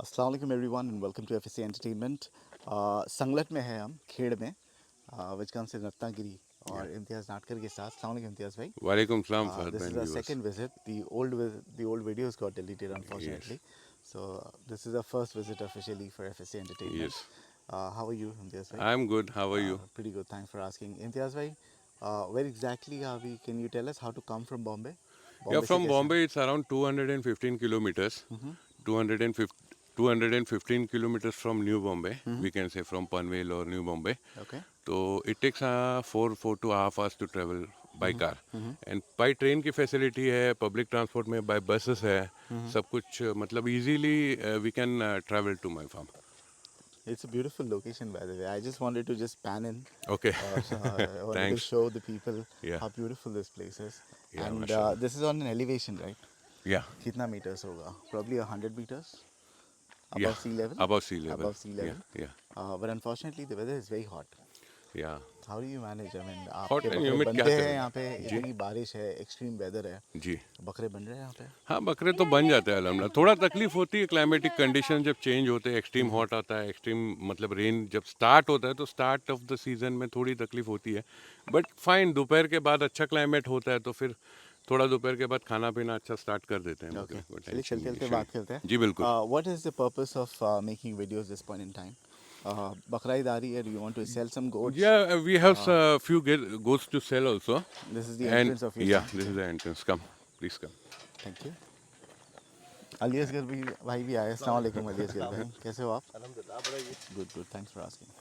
अस्सलाम वालेकुम everyone and welcome to FSC entertainment. संगलट में है हम खेड़ में which comes in Ratnagiri Yeah. और इम्तियाज़ नाटकर के साथ। अस्सलाम वालेकुम इम्तियाज़ भाई। Walaikum salam, Fahad This is bhai our viewers. second visit. The old videos got deleted Yes, unfortunately, so this is our first visit officially for FSC Entertainment. yes. How are you, Imtiaz bhai? I'm good. How are you? Pretty good, thanks for asking. Imtiaz bhai, where exactly are we? Can you tell us how to come from Bombay? Yeah, Bombay से from कैसे हम? Bombay it's around 215 kilometers. 250, 215 kilometers from New Bombay. We can say from Panvel or New Bombay. Okay. So it takes 4.5 hours to travel by car. And by train की facility है, public transport में by buses है, सब कुछ मतलब easily we can travel to my farm. It's a beautiful location, by the way. I just wanted to just pan in. Okay. I wanted to Thanks. show the people Yeah. how beautiful this place is. Yeah, And mashallah. this is on an elevation, right? Yeah. कितना meters होगा? Probably 100 meters Yeah. above sea level. Above sea level. Above sea Yeah. level. Yeah. But unfortunately, the weather is very hot. Yeah. How do you manage? I mean, hot आपके and बकरे humid क्या बनते हैं करें यहाँ पे, जी इतनी बारिश है, एक्सट्रीम वेदर है, जी। बकरे बन रहे हैं यहाँ पे? हाँ, बकरे तो बन जाते हैं अल्हम्दुलिल्लाह। थोड़ा तकलीफ होती है, क्लाइमेटिक कंडीशन जब चेंज होते हैं, एक्सट्रीम हॉट आता है, एक्सट्रीम मतलब रेन जब स्टार्ट होता है तो स्टार्ट ऑफ द सीज़न में थोड़ी तकलीफ होती है। बट फाइन, दोपहर के बाद अच्छा क्लाइमेट होता है तो फिर थोड़ा दोपहर के बाद खाना पीना अच्छा स्टार्ट कर देते हैं Okay. बकरे को, चलिए टेंशन चलते नहीं चलते इशू बात नहीं। करते हैं. जी बिल्कुल। What is the purpose of making videos this point in time? Bakra Eid aa rahi hai. Do you want to sell some goats? Yeah, we have few goats to sell also. This is the And entrance of your yeah, farm. this is the entrance. Come, please come. Thank you. Ali Asghar भी भाई भी आए. अस्सलाम वालेकुम अली असगर भाई, कैसे हो आप? Good good, thanks for asking.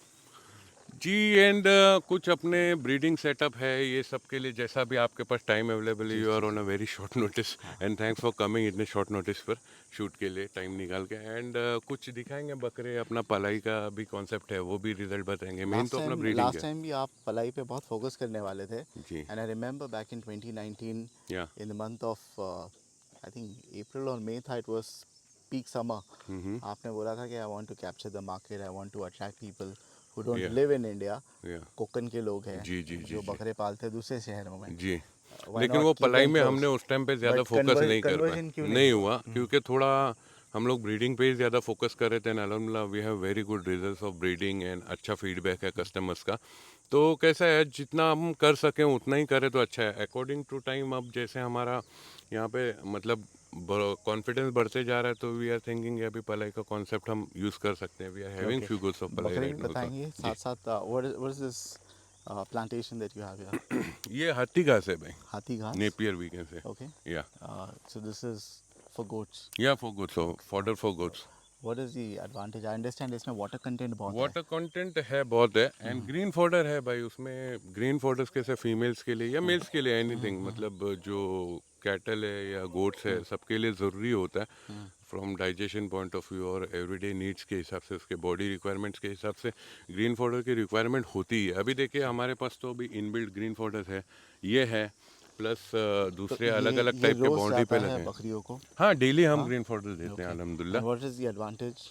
जी एंड कुछ अपने ब्रीडिंग सेटअप है, ये सब के लिए जैसा भी आपके पास टाइम अवेलेबल है, you are on a very short notice and thanks for coming इतने शॉर्ट नोटिस पर शूट के लिए टाइम निकाल के. एंड कुछ दिखाएंगे बकरे, अपना पलाई का भी कॉन्सेप्ट है, वो भी रिजल्ट बताएंगे. मेन तो अपना ब्रीडिंग लास्ट है टाइम भी आप पलाई पे बहुत फोकस करने वाले थे. जी. And I remember back in 2019 या in the month of I think April और मई था. It was peak summer. आपने बोला था कि I want to capture the market, I want to attract people who don't या लिव इन इंडिया. या कोकन के लोग हैं जी जी जी जो जी बकरे पालते हैं दूसरे शहरों में. जी. व्हाई लेकिन नॉट वो कीप पलाई देम में क्लोज? हमने उस टाइम पे ज़्यादा बट फोकस नहीं कर पाए, कन्वर्जन क्यों नहीं हुआ क्योंकि थोड़ा हम लोग ब्रीडिंग पे ही ज़्यादा फोकस कर रहे थे. अल्हम्दुलिल्लाह we have very good results of breeding and अच्छा फीडबैक है कस्टमर्स का. तो कैसा है, जितना हम कर सकें उतना ही करें तो अच्छा है अकॉर्डिंग टू टाइम. अब जैसे हमारा यहाँ पे मतलब कॉन्फिडेंस बढ़ते जा रहा है तो वी आर थिंकिंग अभी पलाई का कॉन्सेप्ट हम यूज़ कर सकते हैं. We are having okay, few goats of पलाई बकरे भी राइट नाउ. तो बताएंगे जी. साथ साथ. What is this plantation that you have here? ये हाथी घास है भाई, हाथी घास. Napier we can say. Okay. Yeah So this is for goats. Yeah for goats, fodder for goats. What is the advantage? I understand इसमें water content बहुत है. वाटर कंटेंट है बहुत है एंड ग्रीन फॉडर है भाई. उसमें ग्रीन फॉडर्स कैसे फीमेल्स के लिए या मेल्स के लिए एनीथिंग, मतलब जो कैटल है या गोट्स है सबके लिए ज़रूरी होता है from digestion point of view और एवरीडे नीड्स के हिसाब से, उसके बॉडी रिक्वायरमेंट्स के हिसाब से ग्रीन फॉडर की रिक्वायरमेंट होती है. अभी देखिए हमारे पास तो अभी इनबिल्ट ग्रीन फॉडर है, ये है प्लस तो दूसरे अलग अलग ये टाइप के रोज बाउंड्री जाता पे है लगे हैं. बकरियों को. हाँ, डेली हम हाँ. ग्रीन फॉडर देते हैं Okay. अल्हम्दुलिल्लाह. And what is the advantage?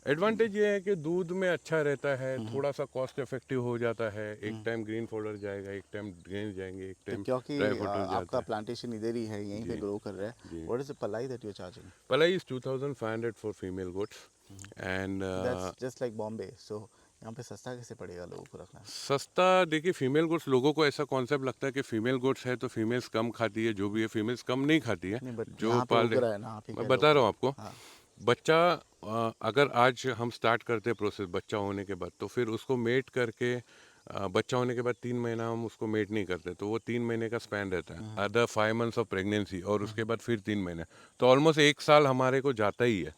Advantage ये है कि दूध में अच्छा रहता है, थोड़ा सा कॉस्ट इफेक्टिव हो जाता है. एक टाइम ग्रीन फॉडर जाएगा, एक टाइम ग्रेन जाएंगे, एक तो टाइम क्योंकि ड्राई फॉडर जाता आपका है. प्लांटेशन इधर ही है, यहीं पे जी ग्रो कर रहा है. जी. What is the palai that you're charging? पलाई is 2500 for female goats and That's just like Bombay. So यहाँ पे सस्ता कैसे पड़ेगा लोगों को रखना? सस्ता. देखिए फीमेल गोट्स, लोगों को ऐसा कॉन्सेप्ट लगता है कि फीमेल गोट्स है तो फीमेल्स कम खाती है. जो भी है फीमेल्स कम नहीं खाती है. नहीं, बट जो यहाँ पे पाल उग रहे, रहा है ना, आप ही मैं कह बता लो. रहा हूँ आपको. हाँ. बच्चा अगर आज हम स्टार्ट करते हैं प्रोसेस बच्चा होने के बाद, तो फिर उसको मेट करके बच्चा होने के बाद 3 महीना हम उसको मेट नहीं करते, तो वो 3 महीने का स्पैन रहता है. अदर 5 मंथ्स ऑफ प्रेगनेंसी और उसके बाद फिर 3 महीने, तो ऑलमोस्ट 1 साल हमारे को जाता ही है.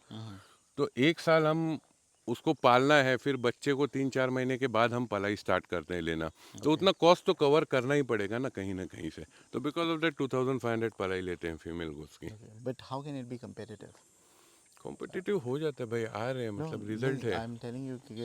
तो 1 साल हम उसको पालना है, फिर बच्चे को 3-4 महीने के बाद हम पलाई स्टार्ट करते हैं लेना. तो उतना कॉस्ट तो कवर करना ही पड़ेगा ना कहीं से. तो बिकॉज ऑफ दैट 2500 पलाई लेते हैं फीमेल गोट्स की. But how can it be competitive? Competitive हो जाता है भाई, आ रहे हैं No, मतलब रिजल्ट है. आई एम टेलिंग यू कि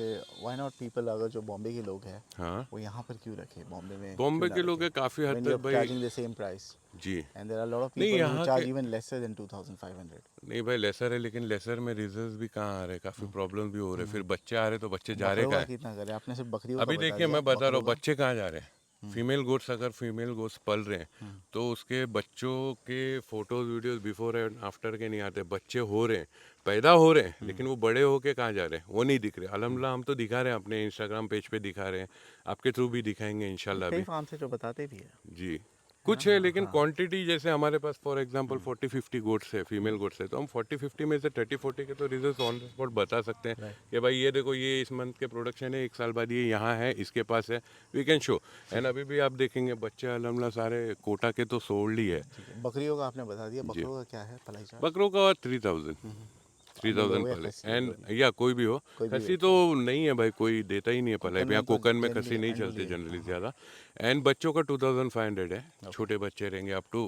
why not people, अगर जो बॉम्बे के लोग हैं हाँ, वो यहाँ पर क्यों रखे, बॉम्बे में बॉम्बे क्यों ना के लोग रखे? हैं काफ़ी हद When तक you're भाई. charging the same price ji. and there are a lot of नहीं people who यहाँ charge के, even lesser than 2500. नहीं भाई लेसर है, लेकिन लेसर में रिजल्ट भी कहाँ आ रहे, काफ़ी प्रॉब्लम भी हो रहे. फिर बच्चे आ रहे तो बच्चे जा रहे बकरों कहाँ का है. कितना करें? आपने सिर्फ बकरियों का अभी बता देखिए दिया. मैं बता रहा बकरों हूँ का बच्चे कहाँ जा रहे हैं. फीमेल गोट्स अगर फीमेल गोट्स पल रहे हैं तो उसके बच्चों के photos videos before and after के नहीं आते। बच्चे हो रहे हैं, पैदा हो रहे हैं, लेकिन वो बड़े होके कहाँ जा रहे हैं वो नहीं दिख रहे। अल्हम्दुलिल्लाह हम तो दिखा रहे हैं, अपने इंस्टाग्राम पेज पे दिखा रहे हैं, आपके थ्रू भी दिखाएंगे इंशाल्लाह कई भी। फार्म से जो बताते भी है जी, है कुछ ना? है, लेकिन हाँ। क्वांटिटी जैसे हमारे पास फॉर एग्जांपल 40-50 गोट्स है, फीमेल गोट्स है, तो हम 40-50 में से 30-40 के तो रिजल्ट ऑन द स्पॉट बता सकते हैं राइट। कि भाई ये देखो, ये इस मंथ के प्रोडक्शन है, 1 साल बाद ये यहाँ है, इसके पास है, वी कैन शो। एंड अभी भी आप देखेंगे बच्चे अल्हम्दुलिल्लाह सारे कोटा के तो सोल्ड ही है। ठीक है, बकरियों का आपने बता दिया, जी, बकरों का क्या है पलाई चार्ज? बकरों का 3000 अंडे 3000 हो या पले। खस्सी हो एंड जो भी, या कोई भी हो, कोई भी खसी वेट तो है। नहीं है भाई, कोई देता ही नहीं है पलाई कोकन पे, यहाँ में तो कोकन में जनरली खसी नहीं अंडू चलती ले लेते जनरली हैं। ज़्यादा। एंड बच्चों का 2500 है, ओके। छोटे बच्चे रहेंगे अप टू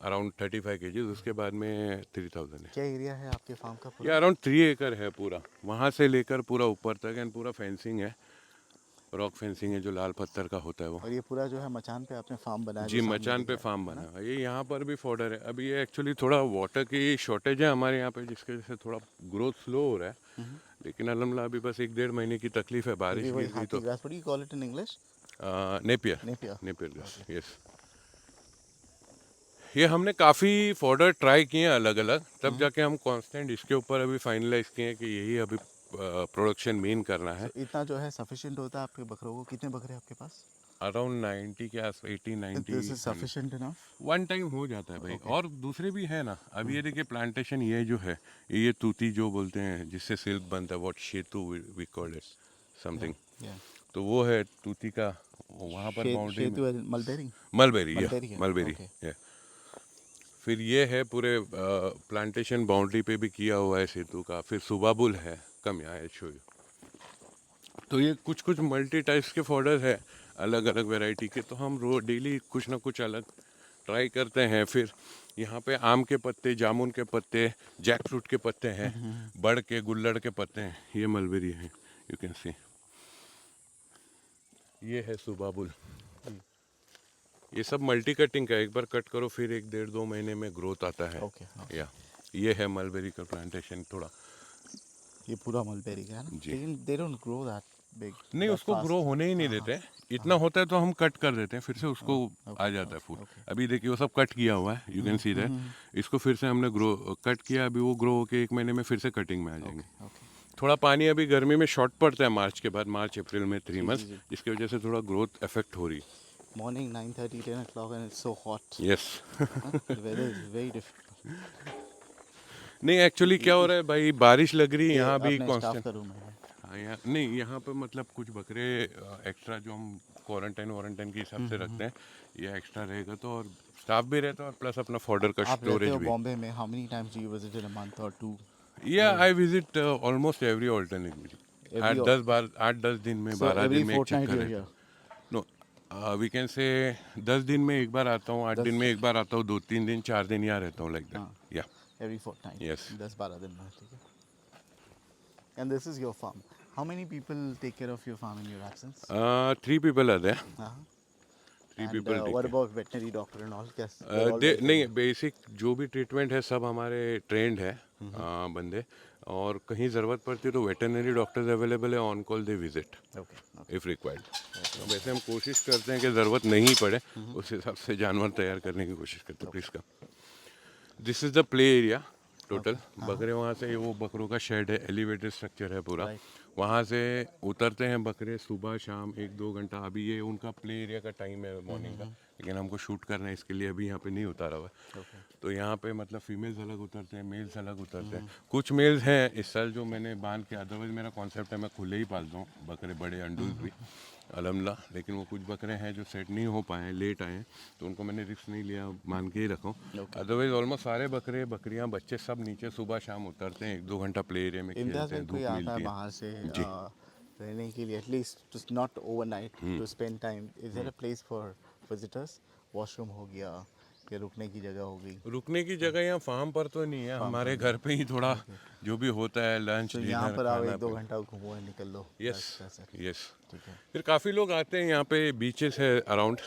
अराउंड 35 kg, उसके बाद में 3000 है। क्या एरिया है आपके फार्म का ये पूरा? अराउंड 3 एकड़ है पूरा, वहाँ से लेकर पूरा ऊपर तक। एंड पूरा फेंसिंग है, रॉक फेंसिंग है जो लाल पत्थर का होता है वो। और ये पूरा जो है मचान पे आपने फार्म बनाया जो जी, सामने मचान दिख पे रहा फार्म है बना ना? है ये। यहाँ पर भी फॉडर है। अभी ये एक्चुअली थोड़ा वाटर की शॉर्टेज है हमारे यहाँ पे, जिसकी वजह से थोड़ा ग्रोथ स्लो हो रहा है। लेकिन अल्हम्दुलिल्लाह अभी बस 1-1.5 महीने की तकलीफ है, ये भी बारिश वही गिर गई हाथी तो। Grass, what do you call it in English? Napier, Napier. Napier grass, okay. Yes. ये हमने काफ़ी फॉडर ट्राई किए हैं अलग अलग, तब जाके हम कांस्टेंट इसके ऊपर अभी फाइनलाइज किए हैं कि यही अभी प्रोडक्शन मेन करना है। सो इतना जो है सफिशिएंट होता है आपके बकरों को? कितने बकरे हैं आपके पास? अराउंड 90 के आस 80-90। This is sufficient enough? One time हो जाता है भाई। ओके। और दूसरे भी है ना, अभी ये देखिए प्लांटेशन, ये जो है ये तूती जो बोलते हैं जिससे सिल्क बनता है, व्हाट शेतु वी कॉल इट या समथिंग, या तो वो है तूती का। वहाँ पर बाउंड्री में शेतु मलबेरी? मलबेरी, या मलबेरी है, मलबेरी ओके। है। फिर ये है पूरे प्लांटेशन बाउंड्री पे भी किया हुआ है सेतु का। फिर सुबाबुल है, कम यहाँ है शो यू। तो ये कुछ कुछ मल्टी टाइप्स के फॉडर है, अलग अलग वैरायटी के। तो हम रो डेली कुछ ना कुछ अलग ट्राई करते हैं। फिर यहाँ पे आम के पत्ते, जामुन के पत्ते, जैक फ्रूट के पत्ते हैं, बड़ के, गुल्लड़ के पत्ते हैं। ये मलबेरी है, यू कैन सी। ये है सुबाबुल। ये सब मल्टी कटिंग का, एक बार कट करो फिर 1-1.5-2 महीने में ग्रोथ आता है। Okay okay. या ये है मलबेरी का प्लांटेशन थोड़ा। ये पूरा मलबेरी का है ना? जी, लेकिन they don't grow that big, नहीं दैट उसको ग्रो फास्ट। होने ही नहीं हाँ हाँ देते। इतना होता है तो हम कट कर देते हैं, फिर से उसको आ ओके जाता है फूल। Okay okay. अभी देखिए वो सब कट किया हुआ है, यू कैन सी दैट। इसको फिर से हमने ग्रो कट किया, अभी वो ग्रो होके 1 महीने में फिर से कटिंग में आ जाएंगे। Okay okay. थोड़ा पानी अभी गर्मी में शॉर्ट पड़ता है मार्च के बाद, मार्च अप्रैल में 3 जी जी मंथ्स, जी। इसकी वजह से थोड़ा ग्रोथ इफेक्ट हो रही morning 9:30 10 o'clock and it's so hot. है। Yes. The weather is very difficult. नहीं एक्चुअली क्या हो रहा है भाई, बारिश लग रही है ये यहाँ भी अपने स्टाफ कांस्टेंट। का रूम है। हाँ, यहाँ नहीं, यहाँ पे मतलब कुछ बकरे एक्स्ट्रा जो हम क्वारंटाइन के हिसाब से रखते हैं, ये एक्स्ट्रा रहेगा तो। और स्टाफ भी रहता है, और प्लस अपना फॉडर का आप रहते स्टोरेज हो भी। बॉम्बे में, how many times do you visit in a month और टू? या I visit almost every alternate week. Every 8-10 दिन में, सो 12 एवरी दिन में एक फोर्टनाइट चक्कर यू आर रहता हियर? है। नो, वी कैन से 10 दिन में एक बार आता हूँ, 8 दिन 10 में एक बार आता हूँ, 2-3 दिन 4 दिन यहाँ रहता हूँ, लाइक हाँ, दैट। या एवरी फोर्टनाइट, यस। 10-12 दिन में, ठीक है। And this is your farm, how many people take care of your farm in your absence? 3 people are there. हाँ। 3 and people take what care. About veterinary doctor and all, कैसे they are all well नहीं, trained? Basic जो भी treatment है सब हमारे trend है बंदे। और कहीं ज़रूरत पड़ती है तो वेटरनरी डॉक्टर्स अवेलेबल है, on call they visit okay okay. If required. वैसे हम कोशिश करते हैं कि ज़रूरत नहीं पड़े, उस हिसाब से जानवर तैयार करने की कोशिश करते हैं। प्लीज़ का this is the play area total. बकरे वहाँ से, वो बकरों का शेड है, एलिवेटेड स्ट्रक्चर है पूरा। राइट। वहाँ से उतरते हैं बकरे सुबह शाम 1-2 घंटा। अभी ये उनका प्ले एरिया का टाइम है मॉर्निंग का, लेकिन हमको शूट करना है, इसके लिए अभी यहाँ पे नहीं उतारा हुआ है। ओके। तो यहाँ पे मतलब फीमेल्स अलग उतरते हैं, मेल्स अलग उतरते हैं। कुछ मेल्स हैं इस साल जो मैंने बांध के, अदरवाइज मेरा कॉन्सेप्ट है मैं खुले ही पालता हूँ बकरे, बड़े अंडूल भी अलहमला। लेकिन वो कुछ बकरे हैं जो सेट नहीं हो पाए हैं, लेट आए हैं, तो उनको मैंने रिस्क नहीं लिया, मान के ही रखा हूँ। अदरवाइज ऑलमोस्ट सारे बकरे, बकरियाँ, बच्चे सब नीचे सुबह शाम उतरते हैं, 1-2 घंटा प्ले एरिया में इम्तियाज खेलते भाई, हैं, कोई धूप आता है मिलती है। बाहर से जी। रहने के लिए, at least not overnight, to spend time, is there a place for visitors? Washroom हो गया या रुकने की जगह हो गई? रुकने की जगह यहाँ फार्म पर तो नहीं है, हमारे घर पे ही थोड़ा जो भी होता है, लंच तो यहाँ डिनर पर आओ, खाना 1-2 पीना। घंटा घूमो निकल लो। Yes, That's it. यस। ठीक है। फिर काफ़ी लोग आते हैं यहाँ पे, बीचेस है अराउंड,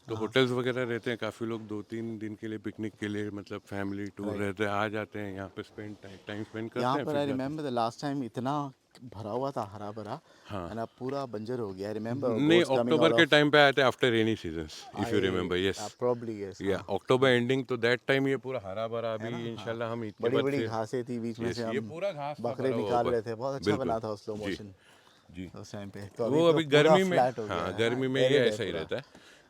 तो होटल्स वगैरह रहते हैं, काफ़ी लोग 2-3 दिन के लिए पिकनिक के लिए मतलब फैमिली टूर रहते हैं, आ जाते हैं यहाँ पे टाइम स्पेंड करते यहाँ हैं पर फिर आई जाते हैं। रिमेम्बर द लास्ट टाइम इतना भरा हुआ था, हरा भरा, हाँ। एंड अब पूरा बंजर हो गया। आई रिमेम्बर नहीं, गोट्स कमिंग अक्टूबर आउट के ऑफ टाइम पे आए थे after rainy seasons, if you I remember. Yes, probably yes, या हाँ अक्टूबर एंडिंग, तो दैट टाइम ये पूरा हरा भरा। है अभी ना, हाँ। इंशाल्लाह हम ईद के बड़ी बाद बड़ी फिर। घासें थी बीच में से, यस, ये हम पूरा घास था बकरे भरा हुआ निकाल ऊपर। रहे थे, बहुत अच्छा बिल्कुल। बना था स्लो जी, मोशन जी। उस टाइम पे। तो अभी वो तो अभी पूरा गर्मी में, फ्लैट हो गया हाँ, है ना, गर्मी में ये एरिड है ऐसा ही पूरा रहता है।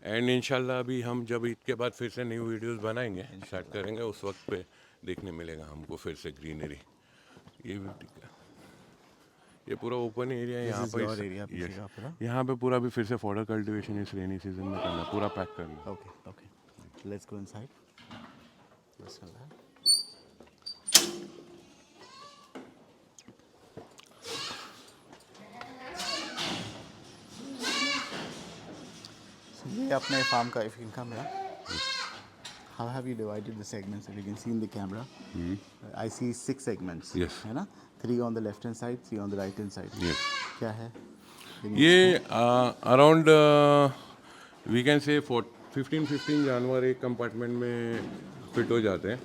एंड इंशाल्लाह अभी हम जब ईद के बाद फिर से न्यू वीडियोस बनाएंगे, स्टार्ट इंशाल्लाह। करेंगे, उस वक्त पे देखने मिलेगा हमको फिर से ग्रीनरी। ये भी ठीक है। ये पूरा ओपन एरिया है दिस यहाँ इज पर। योर एरिया पीछे यस, का पूरा। यहाँ पे पूरा भी फिर से फॉडर कल्टीवेशन इस रेनी सीजन में करना, पूरा पैक करना। Okay okay, let's go inside. Let's चल रहा है। So, ये अपने फार्म का इनकम है। How have you divided the segments? If you can see in the camera, I see 6 segments. Yes. है ना? 3 on the left hand side, 3 on the right hand side. Yes, क्या है? Can you ये explain? Around we can say 15 जानवर एक compartment में fit हो जाते हैं।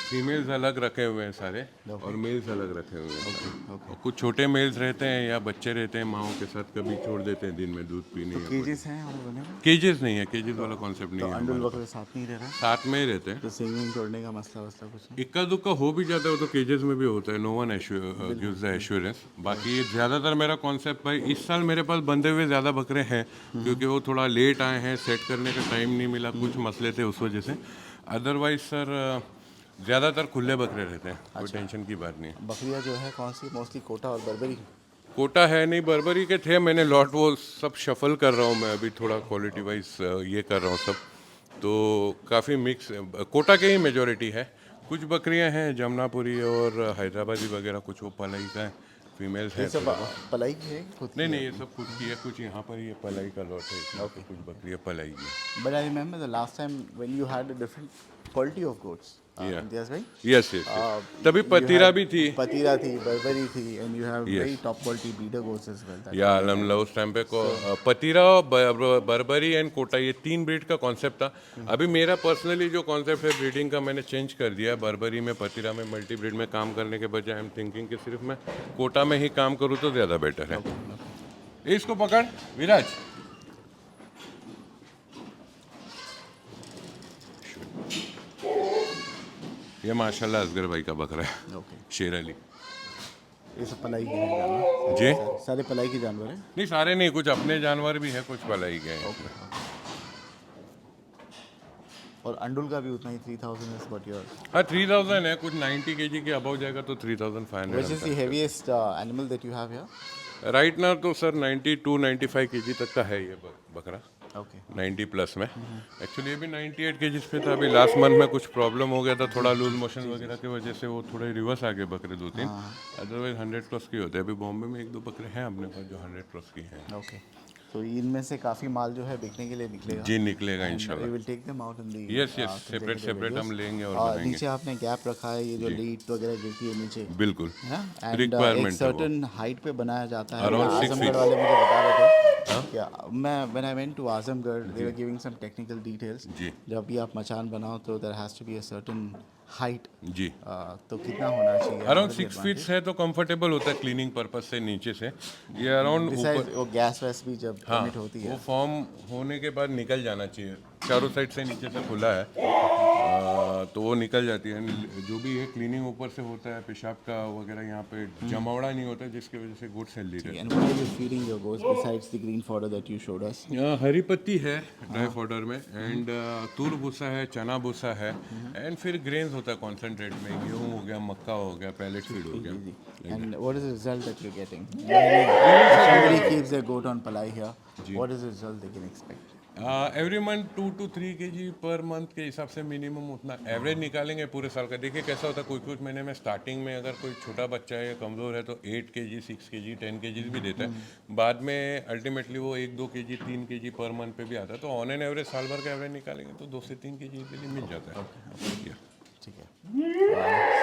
फीमेल्स अलग रखे हुए हैं सारे, और मेल्स अलग रखे हुए हैं सारे। okay. और कुछ छोटे मेल्स रहते हैं या बच्चे रहते हैं माओं के साथ, कभी छोड़ देते हैं दिन में दूध पीने या केजेस हैं हमारे बने हुए? केजेस नहीं है, केजेस वाला कॉन्सेप्ट तो नहीं है अंडुल हमारे बकरे पास। साथ नहीं रह रहा है? साथ में ही रहते हैं। तो सिंगिंग तोड़ने का मसला वसला कुछ नहीं? इक्का दुक्का हो भी जाता है, वो तो केजेस में भी होता है। No one gives the assurance. बाकी ज़्यादातर मेरा कॉन्सेप्ट भाई, इस साल मेरे पास बंधे हुए ज़्यादा बकरे हैं, क्योंकि वो थोड़ा लेट आए हैं, सेट करने का टाइम नहीं मिला, कुछ मसले थे उस वजह से। अदरवाइज सर ज़्यादातर खुले बकरे रहते हैं, कोई टेंशन की बात नहीं है। बकरियाँ जो है कौन सी? मोस्टली कोटा और बर्बरी। कोटा है नहीं, बर्बरी के थे, मैंने लॉट वो सब शफल कर रहा हूँ मैं अभी, थोड़ा क्वालिटी वाइज ये कर रहा हूँ सब। तो काफ़ी मिक्स, कोटा के ही मेजोरिटी है। कुछ बकरियां हैं जमुनापुरी और हैदराबादी वगैरह, कुछ वो पलाई का है, फीमेल्स ये हैं सब थोड़े बहुत। पलाई की है खुद की? नहीं नहीं, ये सब खुद की है, कुछ यहाँ पर ये पलाई का लॉट है, इसमें Okay. तो कुछ बकरियां पलाई की है। But I remember the last time when you had a different quality of goats. Yeah. Imtiaz भाई? यस यस, तभी You पतीरा had भी थी। पतीरा थी, बर्बरी थी, and you have Yes. very top quality breeder goats as well. That या are- अलहमदुलिल्लाह उस time पे पतीरा, Barbari and Kota, ये 3 ब्रीड का कॉन्सेप्ट था। अभी मेरा पर्सनली जो कॉन्सेप्ट है ब्रीडिंग का, मैंने चेंज कर दिया है। बर्बरी में, पतीरा में, मल्टी ब्रीड में काम करने के बजाय आई एम थिंकिंग कि सिर्फ मैं कोटा में ही काम करूँ तो ज़्यादा बेटर है। इसको पकड़ विराज। ये माशाल्लाह असगर भाई का बकरा है, Okay. शेर अली। ये सब पलाई के हैं जानवर? जी? सारे पलाई के जानवर हैं? नहीं सारे नहीं, कुछ अपने जानवर भी है, कुछ पलाई के हैं। और अंडुल का भी उतना ही 3000 is what your... हाँ 3000 है, कुछ 90 kg के अबव जाएगा तो 3500। Which is the heaviest animal that you have here? Right now तो सर 92-95 kg तक का है ये बकरा, Okay. 90 प्लस में। एक्चुअली ये भी 98 kg पे था, अभी लास्ट मंथ में कुछ प्रॉब्लम हो गया था, थोड़ा लूज मोशन वगैरह की वजह से वो थोड़े रिवर्स आ गए बकरे 2-3। अदरवाइज 100 प्लस की होते हैं। अभी बॉम्बे में 1-2 बकरे हैं अपने पास जो 100 प्लस की हैं। Okay. तो इनमें से काफ़ी माल जो है बिकने के लिए निकलेगा। जी निकलेगा We इंशाल्लाह। will take them out in the Yes, yes, separate consecutive हम videos. लेंगे और और बनाएंगे। नीचे आपने गैप रखा है, ये जो लीड वगैरह गिरती है नीचे, बिल्कुल है ना? And, एक रिक्वायरमेंट है वो। सर्टन हाइट पे बनाया जाता है। Around 6 Azamgarh feet. वाले मुझे बता रहे थे क्या, मैं when I went to Azamgarh they were giving some technical details. जी। जब भी आप मचान बनाओ तो there has to be a certain height. जी, तो कितना होना चाहिए? अराउंड 6 फीट है तो कंफर्टेबल होता है क्लीनिंग पर्पज से नीचे से। ये अराउंड Besides, ऊपर, वो गैस वैस भी जब हाँ कमिट होती है वो फॉर्म होने के बाद निकल जाना चाहिए। चारों साइड से नीचे से खुला है, तो वो निकल जाती है। जो भी है क्लीनिंग ऊपर से होता है, पेशाब का वगैरह यहाँ पे जमावड़ा नहीं होता है, जिसकी वजह से गुड्स हेल्दी रहते हैं। And what are you feeding your goats besides the green fodder that you showed us? हरी पत्ती है ड्राई फॉडर में, एंड तूर भूसा है, चना भूसा है, एंड फिर ग्रेन्स होता है कॉन्सेंट्रेट में, गेहूँ हो गया, मक्का हो गया, पैलेट फीड हो गया। And what is the result that you're getting? If somebody keeps their goat on palai here, what is the result they can expect? Every month 2 to 3 kg per month के हिसाब से minimum उतना average निकालेंगे पूरे साल का। देखिए कैसा होता है, कुछ कुछ महीने में स्टार्टिंग में अगर कोई छोटा बच्चा है या कमज़ोर है तो 8 kg, 6 kg, 10 kg भी देता है। बाद में अल्टीमेटली वो 1-2 kg, 3 kg पर मंथ पे भी आता है। तो ऑन एन एवरेज साल भर का एवरेज निकालेंगे तो 2 से 3 kg इजीली मिल जाता है। ठीक है। So ये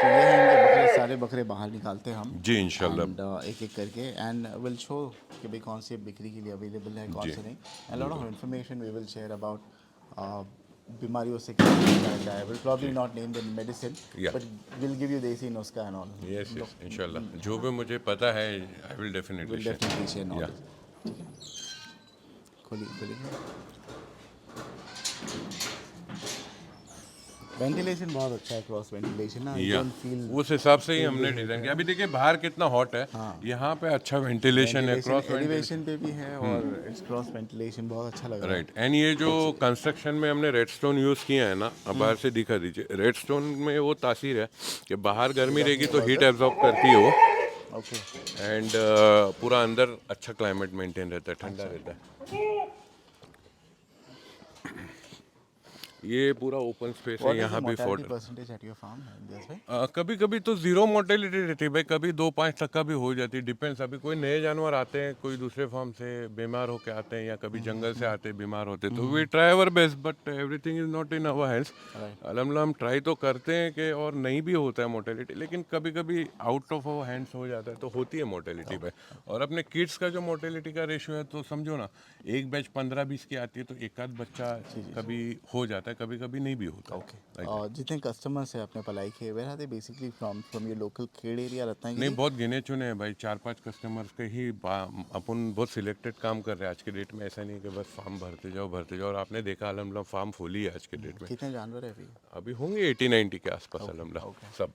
हैं इनके बकरे, सारे बकरे बाहर निकालते हैं हम जी इंशाल्लाह। and एक एक करके, एंड विल शो कि भाई कौन सी बिक्री के लिए अवेलेबल है, कौन से नहीं, and lot of information we will share about बीमारियों से कैसे बचाया जाए. We'll probably not name the medicine, Yeah. but we'll give you desi nuska and all. Yes yes इंशाल्लाह जो भी मुझे पता है I will definitely We'll definitely share या knowledge. ठीक है. खोलिए. वेंटिलेशन बहुत अच्छा है, क्रॉस वेंटिलेशन ना. You या don't feel उस हिसाब से ही हमने डिज़ाइन किया. अभी देखिए बाहर कितना हॉट है, यहाँ पे अच्छा वेंटिलेशन है, क्रॉस वेंटिलेशन. एलिवेशन पे भी है और इट्स क्रॉस वेंटिलेशन बहुत अच्छा लग रहा है. राइट. एंड ये जो कंस्ट्रक्शन में हमने रेडस्टोन यूज़ किया है ना, अब बाहर से दिखा दीजिए. रेडस्टोन में वो तासीर है कि बाहर गर्मी रहेगी तो हीट एब्जॉर्ब करती है वो, ओके. एंड पूरा अंदर अच्छा क्लाइमेट मेंटेन रहता है, ठंडा रहता है. ये पूरा ओपन स्पेस है, यहाँ भी fort. Percentage at your farm India's भाई? कभी कभी तो जीरो मोर्टेलिटी रहती है भाई, कभी 2-5 तक का भी हो जाती है, डिपेंड्स. अभी कोई नए जानवर आते हैं, कोई दूसरे फार्म से बीमार होके आते हैं, या कभी जंगल से आते हैं बीमार होते हैं, तो we try our best, but everything is not in our hands. अलहमदुलिल्लाह हम ट्राई तो करते हैं कि, और नहीं भी होता है मोर्टेलिटी, लेकिन कभी कभी आउट ऑफ अवर हैंड्स हो जाता है तो होती है मोर्टेलिटी भाई. और अपने किड्स का जो मोर्टेलिटी का रेशियो है, तो समझो ना, एक बैच 15-20 की आती है तो एक आध बच्चा कभी हो जाता है, कभी कभी नहीं भी होता. और जितने कस्टमर्स हैं अपने पलाई के, where are they basically from your local Khed area Ratnagiri? नहीं, बहुत गिने चुने हैं भाई, 4-5 कस्टमर्स के ही अपन बहुत सिलेक्टेड काम कर रहे हैं आज के डेट में. ऐसा नहीं है कि बस फार्म भरते जाओ. और आपने देखा अलहमदुलिल्लाह फार्म फुल ही है आज के डेट में. कितने जानवर है अभी? अभी होंगे 80-90 के आसपास अलहमदुलिल्लाह, सब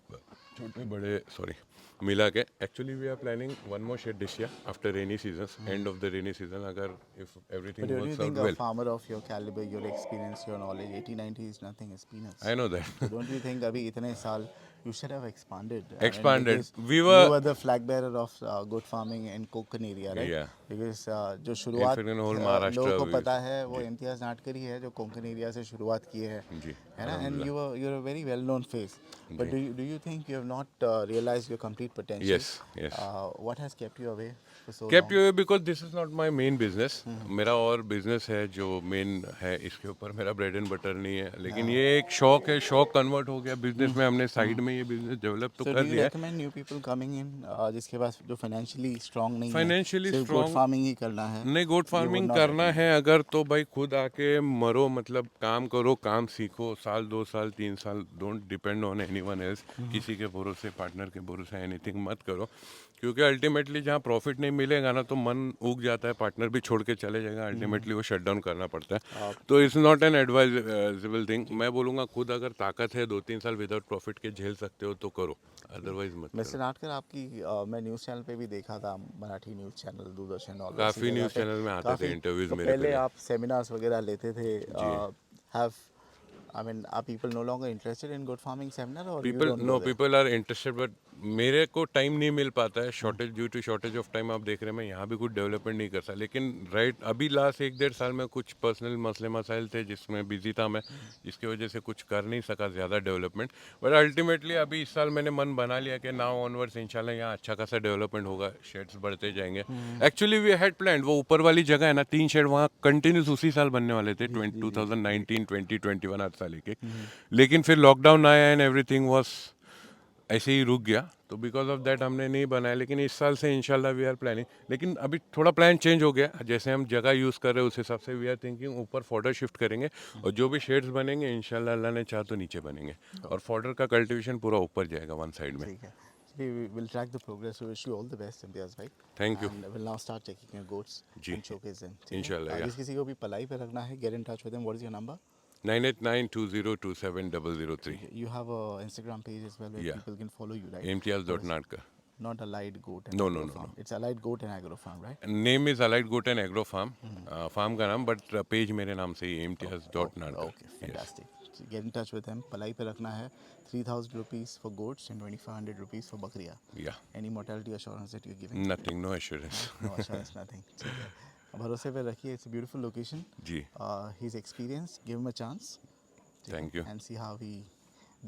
छोटे बड़े सॉरी मिला के. Actually we are planning one more shed this year after rainy season, end of the rainy season, अगर if But everything do you works think out a well. farmer of your caliber, your experience, your knowledge, 80-90 is nothing, is peanuts? I know that. So don't you think अभी इतने साल you should have expanded? I mean, Expanded. because We were- you were the flag bearer of goat farming in Konkan area, right? Yeah. Because जो शुरुआत fact, in whole Maharashtra लोगों को we- पता है वो इम्तियाज नाटकरी है जो कोंकण एरिया से शुरुआत की है. जी, है ना? And you're a very well known face. But do you think you have not realized your complete potential? Yes, yes. What has kept you away for so kept long? You because this is not my main business. मेरा और business है जो main है, इसके ऊपर मेरा bread and butter नहीं है, लेकिन ये एक शौक है, शौक कन्वर्ट हो गया बिजनेस में. हमने साइड में ये बिजनेस डेवलप तो So कर do you लिया है. recommend new people coming in जिसके पास जो financially strong नहीं Financially है, सिर्फ strong- goat farming ही करना है? नहीं, गोट फार्मिंग करना है अगर, तो भाई खुद आके मरो, मतलब काम करो, काम सीखो, साल 2 साल 3 साल, don't depend on anyone else. किसी के भरोसे, पार्टनर के भरोसे एनीथिंग मत करो, क्योंकि अल्टीमेटली जहाँ प्रॉफिट नहीं मिलेगा ना, तो मन उग जाता है, पार्टनर भी छोड़ के चले जाएगा, अल्टीमेटली वो शट डाउन करना पड़ता है. तो it's not an advisable thing. मैं बोलूँगा खुद अगर ताकत है 2-3 साल विदाउट प्रॉफिट के झेल सकते हो तो करो, अदरवाइज मत मिस्टर करो. नाटकर, आपकी मैं न्यूज़ चैनल पे भी देखा था, मराठी न्यूज़ चैनल, दूरदर्शन और काफ़ी वैसी न्यूज़ जगह पे चैनल में आते थे काफ़ी- इंटरव्यूज तो मेरे पहले पे. आप सेमिनार्स वगैरह लेते थे. Have I mean, are people no longer interested in goat farming seminar or you people don't know go there? People are interested, but मेरे को टाइम नहीं मिल पाता है, shortage due to shortage of time. आप देख रहे हैं मैं यहाँ भी कुछ डेवलपमेंट नहीं कर सकता, लेकिन राइट अभी लास्ट 1-1.5 साल में कुछ पर्सनल मसले मसाइल थे जिसमें बिजी था मैं, जिसकी वजह से कुछ कर नहीं सका ज़्यादा डेवलपमेंट. बट अल्टीमेटली अभी इस साल मैंने मन बना लिया कि नाउ ऑनवर्ड्स इंशाल्लाह यहाँ अच्छा खासा डेवलपमेंट होगा, शेड्स बढ़ते जाएंगे. एक्चुअली वी हैड प्लान, वो ऊपर वाली जगह है ना, 3 शेड वहाँ कंटिन्यूस उसी साल बनने वाले थे, 2019, 2021 8 साल के. लेकिन फिर लॉकडाउन आया एंड एवरीथिंग वाज ऐसे ही रुक गया, तो बिकॉज ऑफ दैट हमने नहीं बनाया. लेकिन इस साल से इंशाल्लाह वी आर प्लानिंग, लेकिन अभी थोड़ा प्लान चेंज हो गया. जैसे हम जगह यूज़ कर रहे हैं उस हिसाब से वी आर थिंकिंग ऊपर फॉर्डर शिफ्ट करेंगे, और जो भी शेड्स बनेंगे इंशाल्लाह अल्लाह ने चाह तो नीचे बनेंगे, और फॉर्डर का कल्टिवेशन पूरा ऊपर जाएगा वन साइड में. ठीक है. We will track the progress. We wish you all the best, Imtiaz bhai. Thank you. And we'll now start checking your goats ji. and showcase them. ठीक है? Inshallah, yeah. जिस किसी को भी पलाई पे रखना है, get in touch with them. What is your number? 9892027003. You have a Instagram page as well where Yeah. people can follow you, right? imtiaz.natka. Not Allied Goat and No, Agro no, no, Farm. It's Allied Goat and Agro Farm, right? Name is allied goat and agro farm, farm का नाम, but page मेरे नाम से ही imtiaz.natka. Okay, fantastic. So get in touch with them. पलाई पे रखना है. 3,000 rupees for goats and 2,500 rupees for bakriya. Yeah, Any mortality assurance that you're giving? nothing, no assurance. No assurance, nothing. ठीक है. भरोसे पे रखिए. It's a beautiful location. Ji, He's experienced. Give him a chance. ठीक है? Thank you. And see how he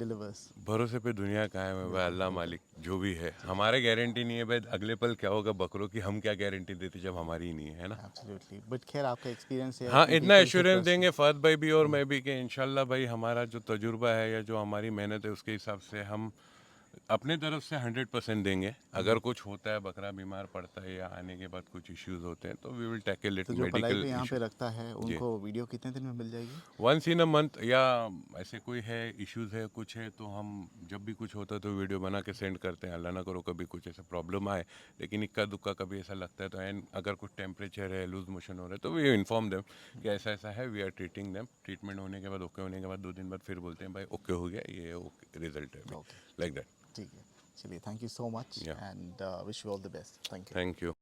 delivers. भरोसे पे दुनिया कायम है भाई, अल्लाह मालिक जो भी है. हमारे गारंटी नहीं है भाई अगले पल क्या होगा बकरों की, हम क्या गारंटी देते जब हमारी ही नहीं है, है ना. Absolutely. But खैर आपका एक्सपीरियंस है. हाँ, अपने इतना people से एश्योरेंस trust- देंगे फाद भाई भी और मैं भी कि इंशाल्लाह भाई हमारा जो तजुर्बा है या जो हमारी मेहनत है उसके हिसाब से हम अपने तरफ से 100% देंगे। अगर कुछ होता है, बकरा बीमार पड़ता है या आने के बाद कुछ इश्यूज होते हैं, तो वी विल टैकल इट तो जो पलाई मेडिकल पे यहाँ इशू। पे रखता है जी, उनको वीडियो कितने दिन में मिल जाएगी? वंस इन अ मंथ, या ऐसे कोई है इश्यूज है कुछ है तो हम जब भी कुछ होता है तो वीडियो बना के सेंड करते हैं। अल्लाह ना करो कभी कुछ ऐसा प्रॉब्लम आए, लेकिन इक्का दुक्का कभी ऐसा लगता है तो, एंड अगर कुछ टेम्परेचर है, लूज मोशन हो रहा है, तो वी इन्फॉर्म देम कि ऐसा ऐसा है, we are treating them. Treatment होने के बाद, ओके होने के बाद 2 दिन बाद फिर बोलते हैं भाई ओके हो गया, ये ओके रिजल्ट है अभी, ओके, लाइक दैट। ठीक है। चलिए, थैंक यू सो मच या, and wish you all the best. Thank you. Thank you.